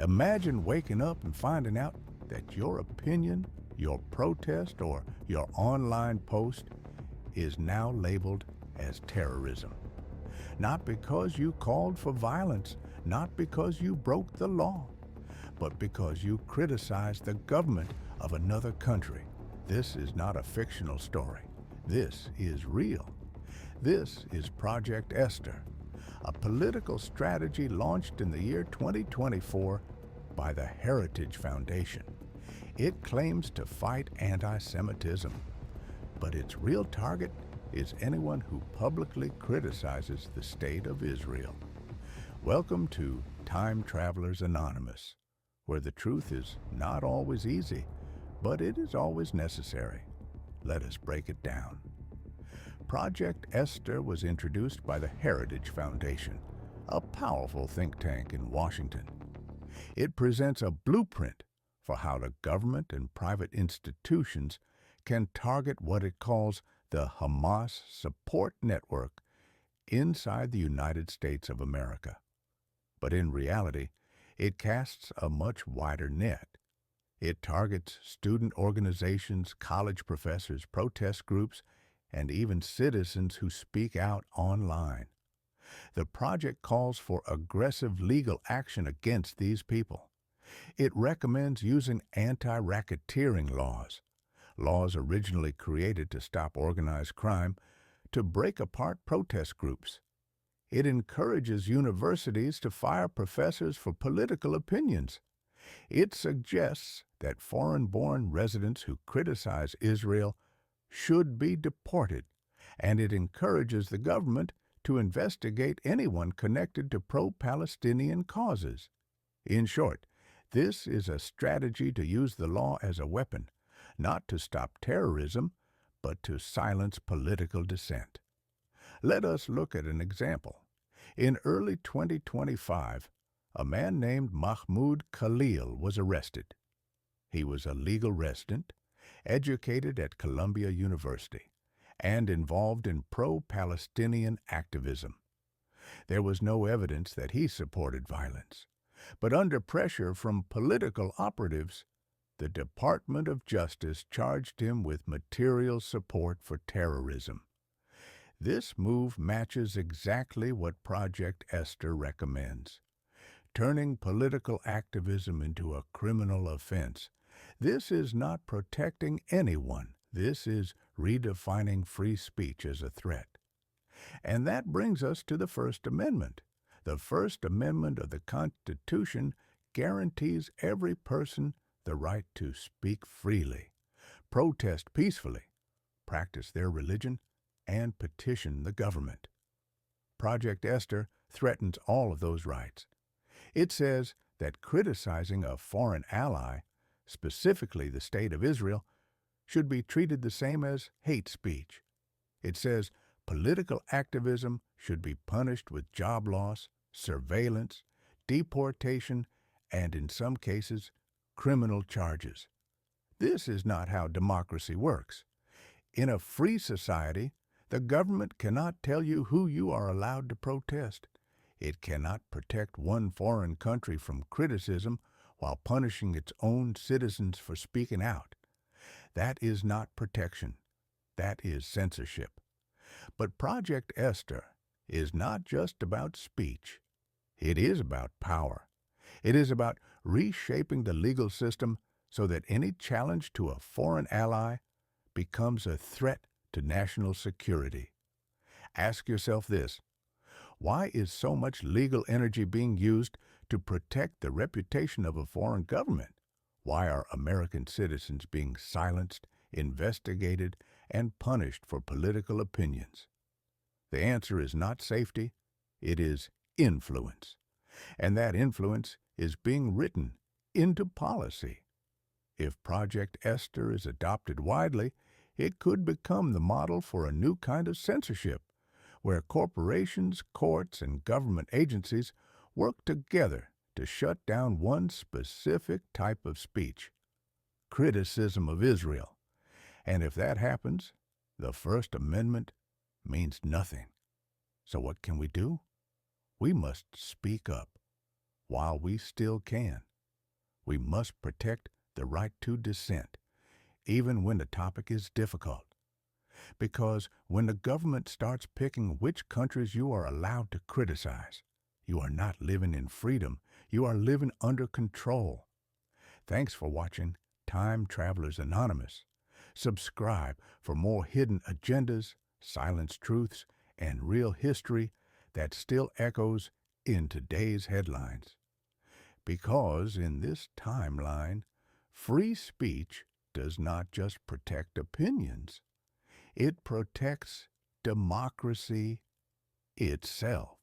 Imagine waking up and finding out that your opinion, your protest, or your online post is now labeled as terrorism. Not because you called for violence, not because you broke the law, but because you criticized the government of another country. This is not a fictional story. This is real. This is Project Esther, a political strategy launched in the year 2024 by the Heritage Foundation. It claims to fight anti-Semitism, but its real target is anyone who publicly criticizes the state of Israel. Welcome to Time Travelers Anonymous, where the truth is not always easy, but it is always necessary. Let us break it down. Project Esther was introduced by the Heritage Foundation, a powerful think tank in Washington. It presents a blueprint for how the government and private institutions can target what it calls the Hamas support network inside the United States of America. But in reality, it casts a much wider net. It targets student organizations, college professors, protest groups, and even citizens who speak out online. The project calls for aggressive legal action against these people. It recommends using anti-racketeering laws originally created to stop organized crime, to break apart protest groups. It encourages universities to fire professors for political opinions. It suggests that foreign-born residents who criticize Israel should be deported, and it encourages the government to investigate anyone connected to pro-Palestinian causes. In short, this is a strategy to use the law as a weapon, not to stop terrorism, but to silence political dissent. Let us look at an example. In early 2025, a man named Mahmoud Khalil was arrested. He was a legal resident, educated at Columbia University, and involved in pro-Palestinian activism. There was no evidence that he supported violence, but under pressure from political operatives, the Department of Justice charged him with material support for terrorism. This move matches exactly what Project Esther recommends, turning political activism into a criminal offense. This is not protecting anyone. This is redefining free speech as a threat. And that brings us to the First Amendment. The First Amendment of the Constitution guarantees every person the right to speak freely, protest peacefully, practice their religion, and petition the government. Project Esther threatens all of those rights. It says that criticizing a foreign ally, specifically the State of Israel, should be treated the same as hate speech. It says political activism should be punished with job loss, surveillance, deportation, and in some cases, criminal charges. This is not how democracy works. In a free society, the government cannot tell you who you are allowed to protest. It cannot protect one foreign country from criticism while punishing its own citizens for speaking out. That is not protection. That is censorship. But Project Esther is not just about speech. It is about power. It is about reshaping the legal system so that any challenge to a foreign ally becomes a threat to national security. Ask yourself this: why is so much legal energy being used to protect the reputation of a foreign government? Why are American citizens being silenced, investigated, and punished for political opinions? The answer is not safety, it is influence. And that influence is being written into policy. If Project Esther is adopted widely, it could become the model for a new kind of censorship, where corporations, courts, and government agencies work together to shut down one specific type of speech: criticism of Israel. And if that happens, the First Amendment means nothing. So what can we do? We must speak up while we still can. we must protect the right to dissent, even when the topic is difficult. Because when the government starts picking which countries you are allowed to criticize, you are not living in freedom, you are living under control. Thanks for watching Time Travelers Anonymous. Subscribe for more hidden agendas, silenced truths, and real history that still echoes in today's headlines. Because in this timeline, free speech does not just protect opinions, it protects democracy itself.